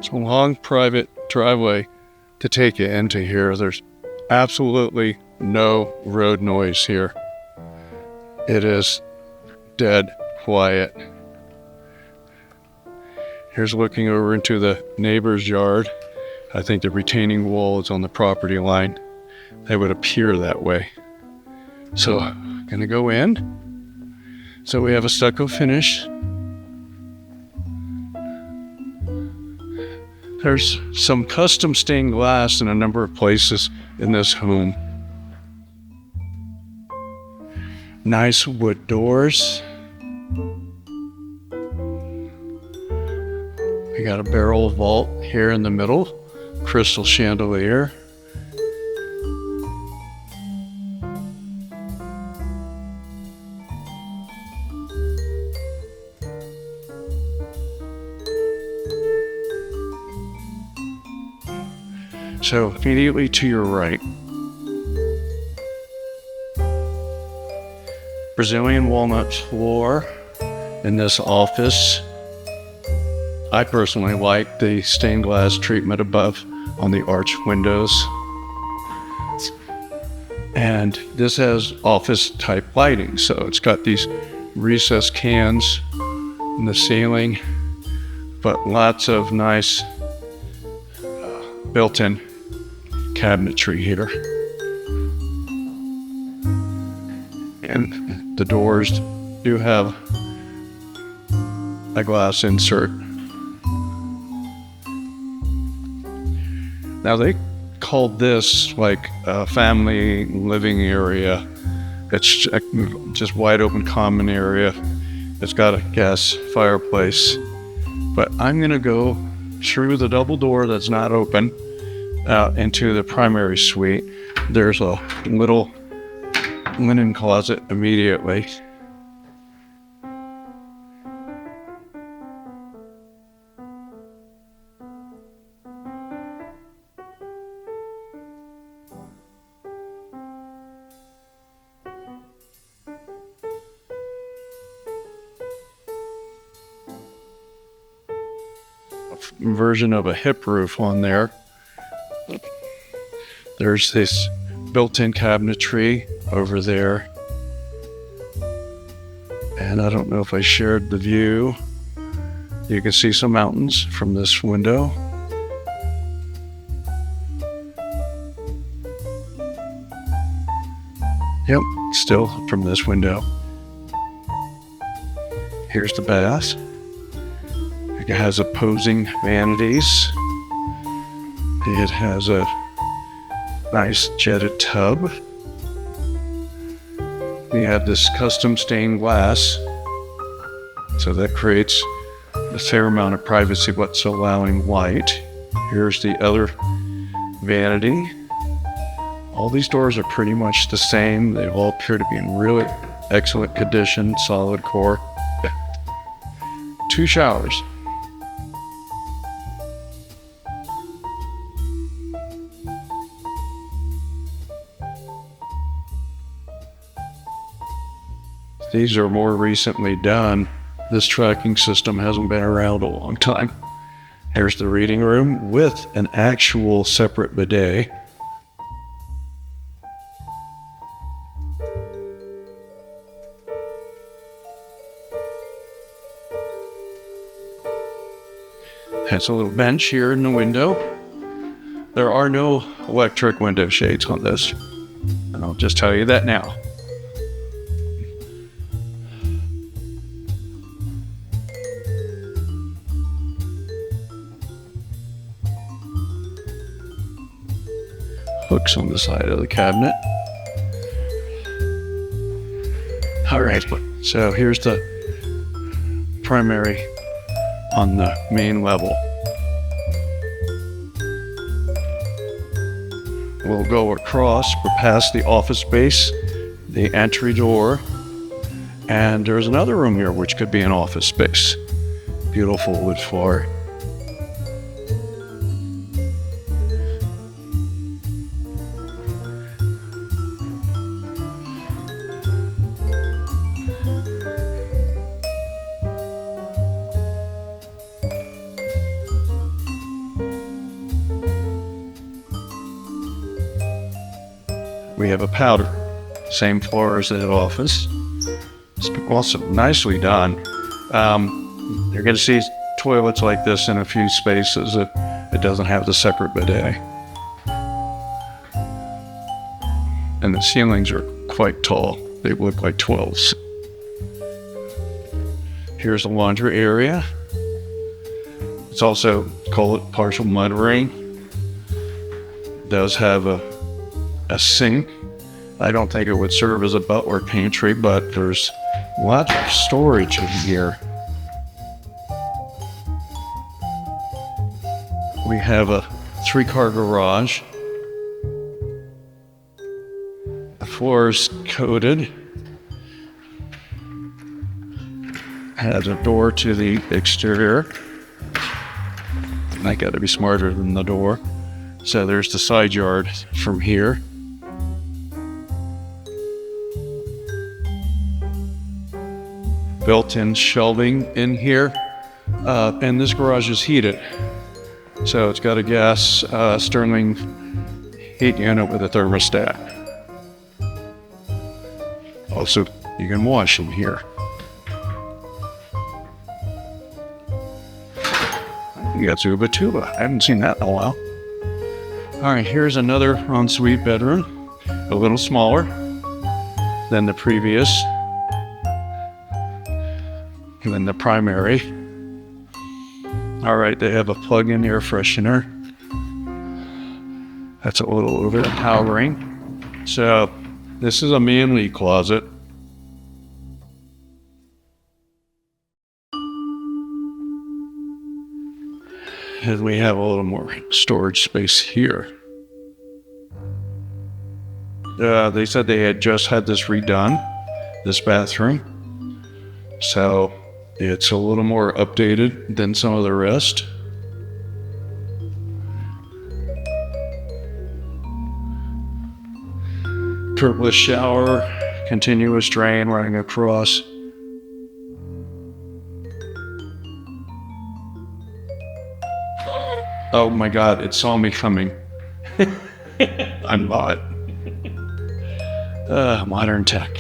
It's a long private driveway to take you into here. There's absolutely no road noise here. It is dead quiet. Here's looking over into the neighbor's yard. I think the retaining wall is on the property line. It would appear that way. So, gonna go in. So we have a stucco finish. There's some custom stained glass in a number of places in this home. Nice wood doors. We got a barrel vault here in the middle, crystal chandelier. So immediately to your right, Brazilian walnut floor in this office. I personally like the stained glass treatment above on the arch windows. And this has office type lighting, so it's got these recessed cans in the ceiling, but lots of nice built-in cabinetry here. And the doors do have a glass insert. Now they called this like a family living area. It's just wide open common area. It's got a gas fireplace. But I'm gonna go through the double door that's not open out into the primary suite. There's a little linen closet immediately. Version of a hip roof on there. There's this built-in cabinetry over there. And I don't know if I shared the view. You can see some mountains from this window. Yep, still from this window. Here's the bath. It has opposing vanities. It has a nice jetted tub. We have this custom stained glass, so that creates a fair amount of privacy what's allowing light. Here's the other vanity. All these doors are pretty much the same. They all appear to be in really excellent condition, solid core. 2 showers. These are more recently done. This tracking system hasn't been around a long time. Here's the reading room with an actual separate bidet. Has a little bench here in the window. There are no electric window shades on this, and I'll just tell you that now. Hooks on the side of the cabinet. All right, so here's the primary on the main level. We'll go across, we're past the office space, the entry door, and there's another room here which could be an office space. Beautiful wood floor. we have a powder. Same floor as the office. It's also nicely done. You're going to see toilets like this in a few spaces. It doesn't have the separate bidet. And the ceilings are quite tall. They look like 12s. Here's the laundry area. It's also called partial mudroom. It does have a sink. I don't think it would serve as a butler pantry, but there's lots of storage in here. We have a 3-car garage. The floor is coated. Has a door to the exterior. I got to be smarter than the door. So there's the side yard from here. Built-in shelving in here. And this garage is heated. So it's got a gas Stirling heat unit with a thermostat. Also, you can wash in here. You got Zuba Tuba. I haven't seen that in a while. All right, here's another ensuite bedroom, a little smaller than the previous, than the primary. All right, they have a plug-in air freshener. That's a little overpowering. So this is a manly closet. And we have a little more storage space here. They said they had just had this redone, this bathroom. So it's a little more updated than some of the rest. Curbless shower, continuous drain running across. Oh my God, it saw me coming. I'm not. Modern tech.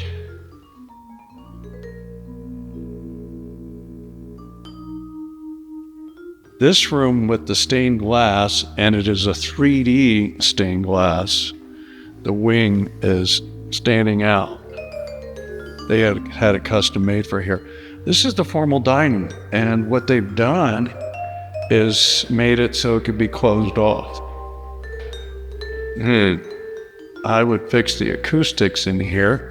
This room with the stained glass, and it is a 3D stained glass. The wing is standing out. They had it custom made for here. This is the formal dining, and what they've done is made it so it could be closed off. I would fix the acoustics in here,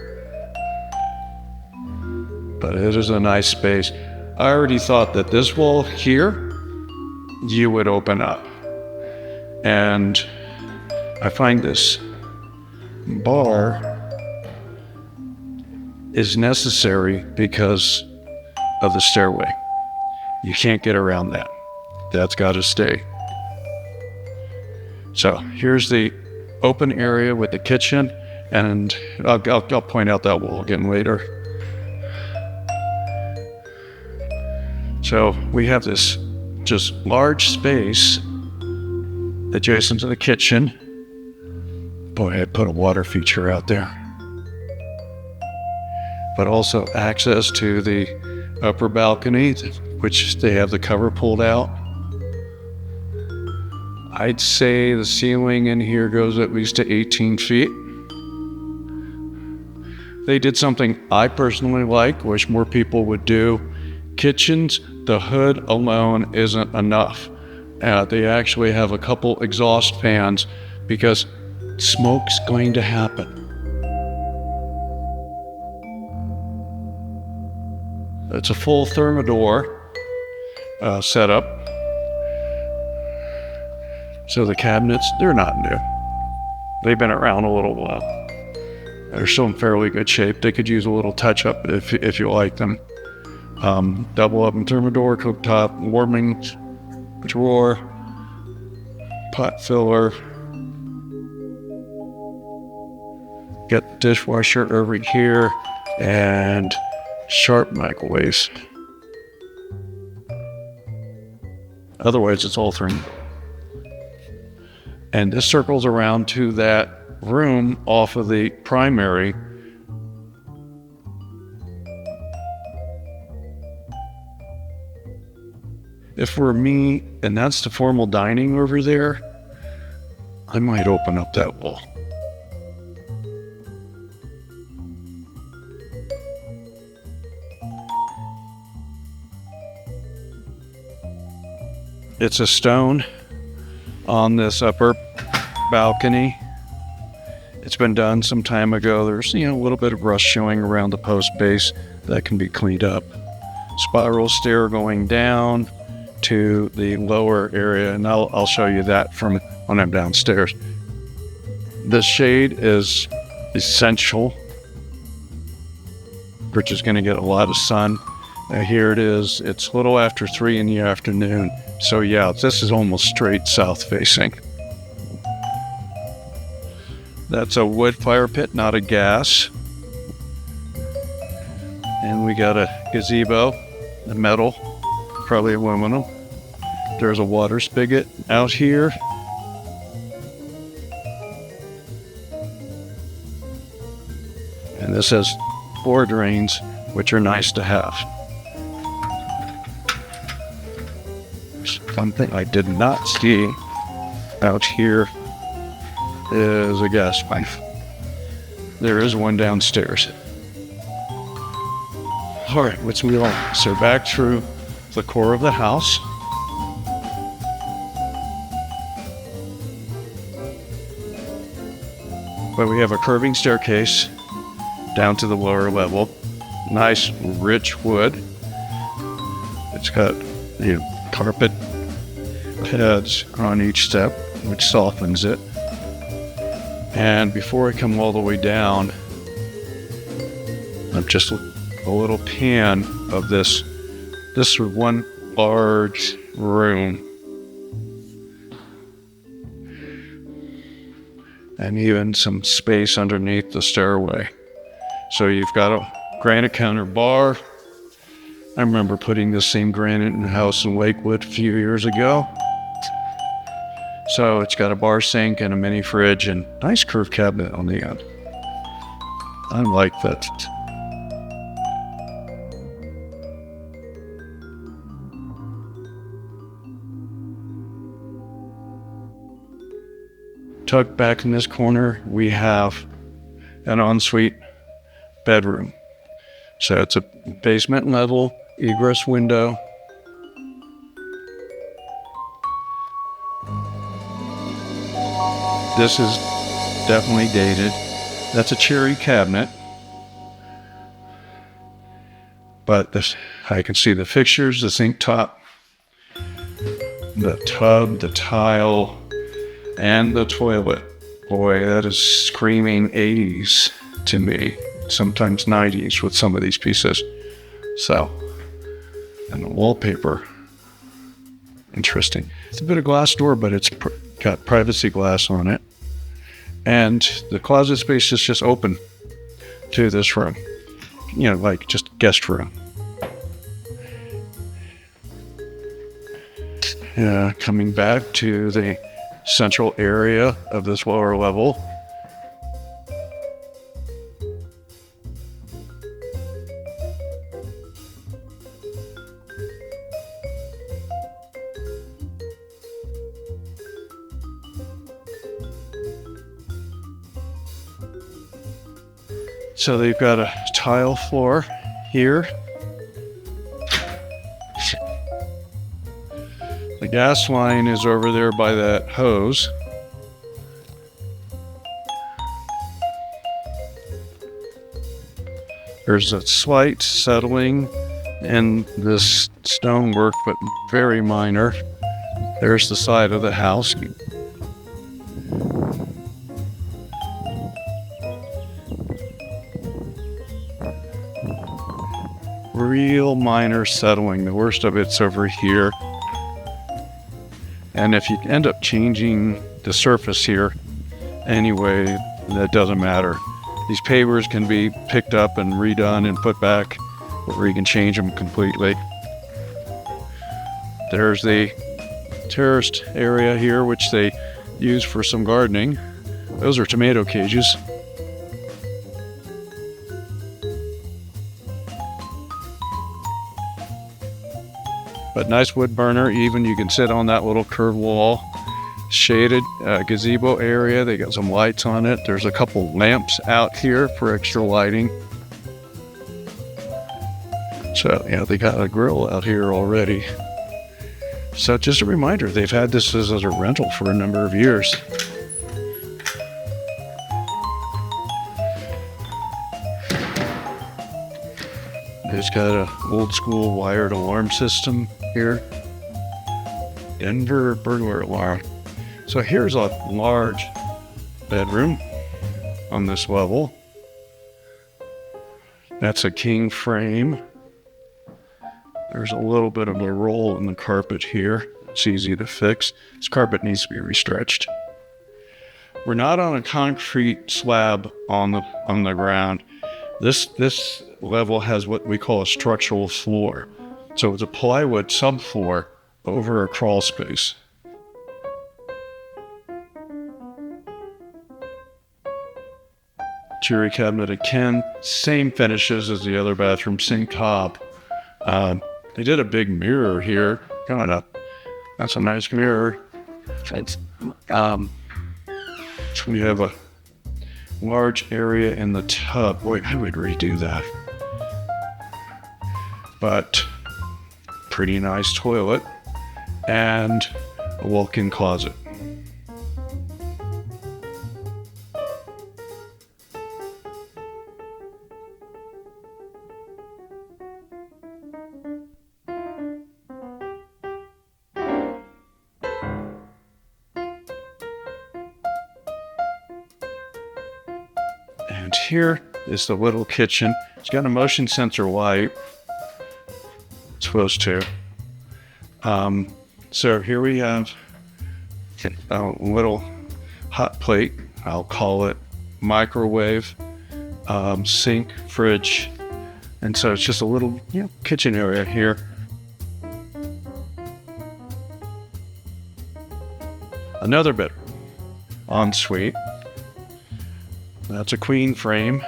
but it is a nice space. I already thought that this wall here, you would open up. And I find this bar is necessary because of the stairway. You can't get around that. That's got to stay. So here's the open area with the kitchen, and I'll point out that wall again later. So we have this just large space adjacent to the kitchen. Boy, I put a water feature out there. But also access to the upper balcony, which they have the cover pulled out. I'd say the ceiling in here goes at least to 18 feet. They did something I personally like, wish more people would do. Kitchens, the hood alone isn't enough. They actually have a couple exhaust fans because smoke's going to happen. It's a full Thermador setup. So the cabinets, they're not new. They've been around a little while. They're still in fairly good shape. They could use a little touch-up if you like them. Double oven Thermador, cooktop, warming drawer, pot filler. Get the dishwasher over here, and sharp microwaves. Otherwise, it's all three. And this circles around to that room off of the primary. If we're me and that's the formal dining over there, I might open up that wall. It's a stone on this upper balcony. It's been done some time ago. There's, a little bit of rust showing around the post base that can be cleaned up. Spiral stair going down to the lower area, and I'll show you that from when I'm downstairs. This shade is essential. Which is going to get a lot of sun. Here it is. It's a little after 3 in the afternoon. So yeah, this is almost straight south facing. That's a wood fire pit, not a gas. And we got a gazebo, a metal, probably aluminum. There's a water spigot out here. And this has 4 drains, which are nice to have. Something I did not see out here is a gas pipe. There is one downstairs. All right, let's move on. So back through the core of the house. But we have a curving staircase down to the lower level. Nice, rich wood. It's got carpet heads on each step, which softens it. And before I come all the way down, I'm just a little pan of this. This is one large room. And even some space underneath the stairway. So you've got a granite counter bar. I remember putting this same granite in a house in Lakewood a few years ago. So it's got a bar sink and a mini fridge and nice curved cabinet on the end. I like that. Tucked back in this corner, we have an ensuite bedroom. So it's a basement level egress window. This is definitely dated. That's a cherry cabinet. But this, I can see the fixtures, the sink top, the tub, the tile, and the toilet. Boy, that is screaming 80s to me. Sometimes 90s with some of these pieces. So, and the wallpaper. Interesting. It's a bit of glass door, but it's got privacy glass on it. And the closet space is just open to this room. Like just guest room. Coming back to the central area of this lower level. So they've got a tile floor here. The gas line is over there by that hose. There's a slight settling in this stonework, but very minor. There's the side of the house. Real minor settling. The worst of it's over here. And if you end up changing the surface here anyway, that doesn't matter. These pavers can be picked up and redone and put back, or you can change them completely. There's the terraced area here, which they use for some gardening. Those are tomato cages. But nice wood burner, even you can sit on that little curved wall. Shaded gazebo area. They got some lights on it. There's a couple lamps out here for extra lighting. So, yeah, they got a grill out here already. So just a reminder, they've had this as a rental for a number of years. It's got an old school wired alarm system here. Denver burglar alarm. So here's a large bedroom on this level. That's a king frame. There's a little bit of a roll in the carpet here. It's easy to fix. This carpet needs to be restretched. We're not on a concrete slab on the ground. This level has what we call a structural floor. So it's a plywood subfloor over a crawl space. Cherry cabinet again, same finishes as the other bathroom, same top. They did a big mirror here. That's a nice mirror. We have a large area in the tub. Boy, I would redo that. But pretty nice toilet and a walk-in closet. And here is the little kitchen. It's got a motion sensor light. It's supposed to. So here we have a little hot plate. I'll call it microwave, sink, fridge. And so it's just a little kitchen area here. Another bedroom, ensuite. That's a queen frame.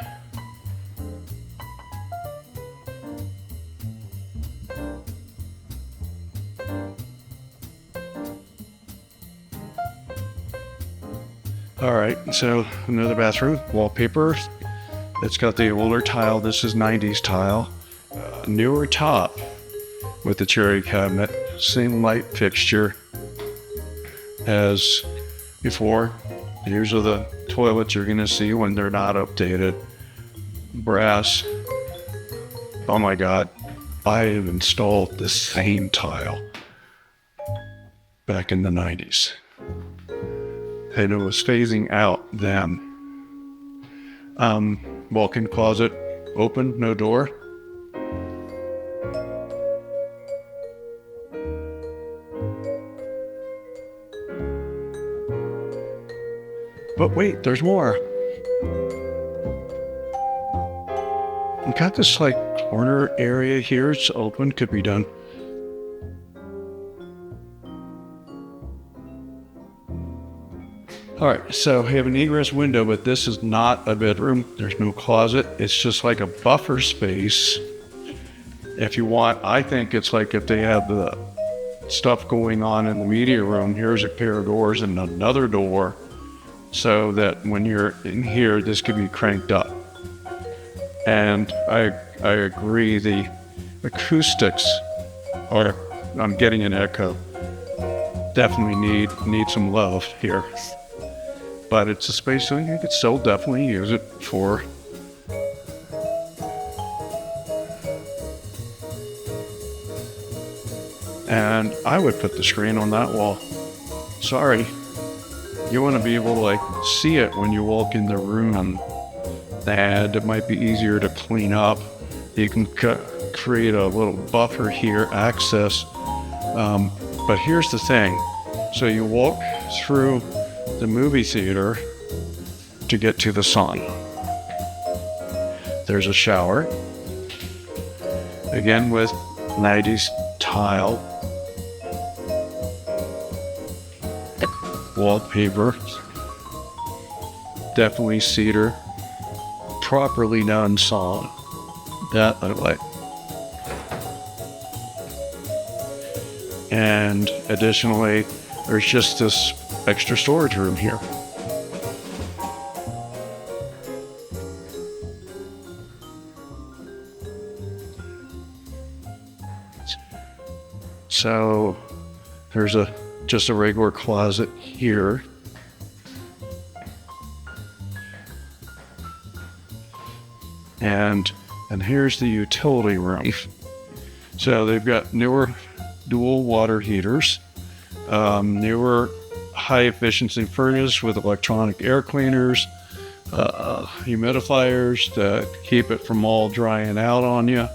All right, so another bathroom, wallpaper. It's got the older tile. This is 90s tile. Newer top with the cherry cabinet. Same light fixture as before. These are the toilets you're going to see when they're not updated. Brass. Oh my God. I have installed the same tile back in the 90s. And it was phasing out then. Walk-in closet, open, no door. But wait, there's more. We got this corner area here. It's open, could be done. All right, so we have an egress window, but this is not a bedroom. There's no closet. It's just like a buffer space. If you want, I think it's like if they have the stuff going on in the media room, here's a pair of doors and another door, so that when you're in here, this could be cranked up. And I agree, the acoustics are, I'm getting an echo, definitely need some love here. But it's a space so you could still definitely use it for and I would put the screen on that wall. Sorry. You want to be able to see it when you walk in the room. And it might be easier to clean up. You can create a little buffer here, access. But here's the thing. So you walk through the movie theater to get to the sun. There's a shower. Again with 90s tile. Wallpaper. definitely cedar, properly done sauna. That I like. And additionally, there's just this extra storage room here. So there's just a regular closet here. And here's the utility room. So they've got newer dual water heaters, newer high efficiency furnace with electronic air cleaners, humidifiers to keep it from all drying out on you.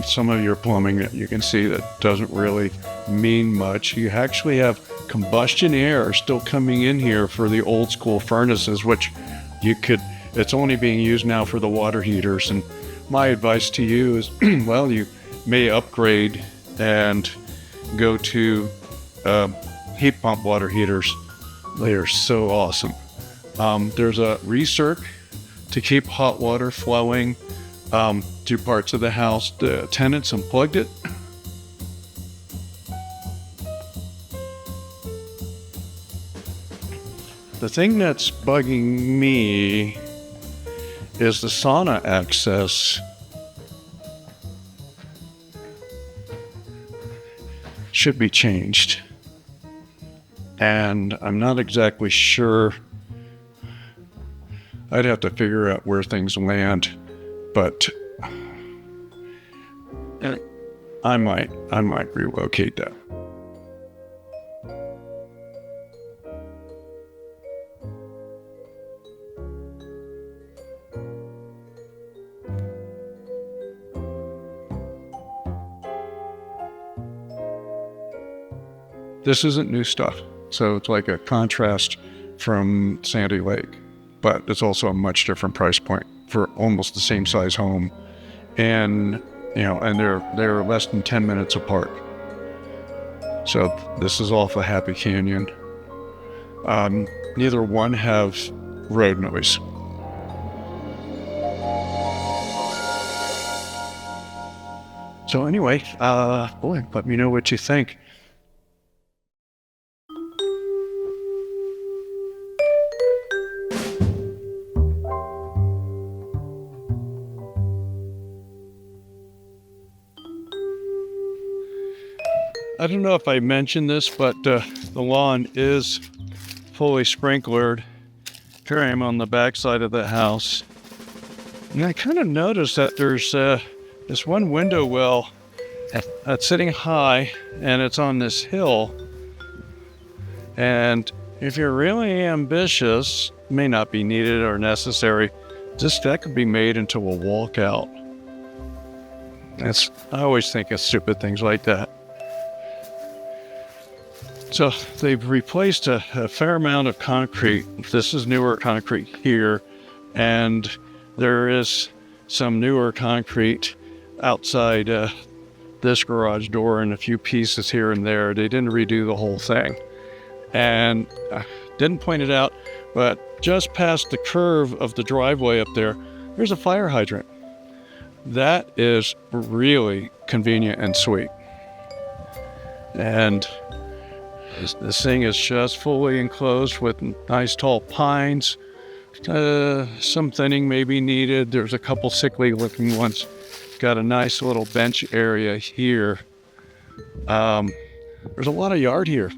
Some of your plumbing that you can see that doesn't really mean much. You actually have combustion air still coming in here for the old school furnaces, which it's only being used now for the water heaters. And my advice to you is, well, you may upgrade and go to heat pump water heaters. They are so awesome. There's a recirc to keep hot water flowing to parts of the house. The tenants unplugged it. The thing that's bugging me is the sauna access. Should be changed. And I'm not exactly sure. I'd have to figure out where things land, but I might relocate that. This isn't new stuff, so it's like a contrast from Sandy Lake, but it's also a much different price point for almost the same size home, and they're less than 10 minutes apart. So this is off of Happy Canyon. Neither one have road noise. So anyway, let me know what you think. I don't know if I mentioned this, but the lawn is fully sprinklered. Here I am on the back side of the house. And I kind of noticed that there's this one window well that's sitting high, and it's on this hill. And if you're really ambitious, may not be needed or necessary, that could be made into a walkout. I always think of stupid things like that. So they've replaced a fair amount of concrete. This is newer concrete here, and there is some newer concrete outside this garage door and a few pieces here and there. They didn't redo the whole thing. And I didn't point it out, but just past the curve of the driveway up there's a fire hydrant. That is really convenient and sweet. And this thing is just fully enclosed with nice tall pines. Some thinning may be needed. There's a couple sickly looking ones. Got a nice little bench area here. There's a lot of yard here.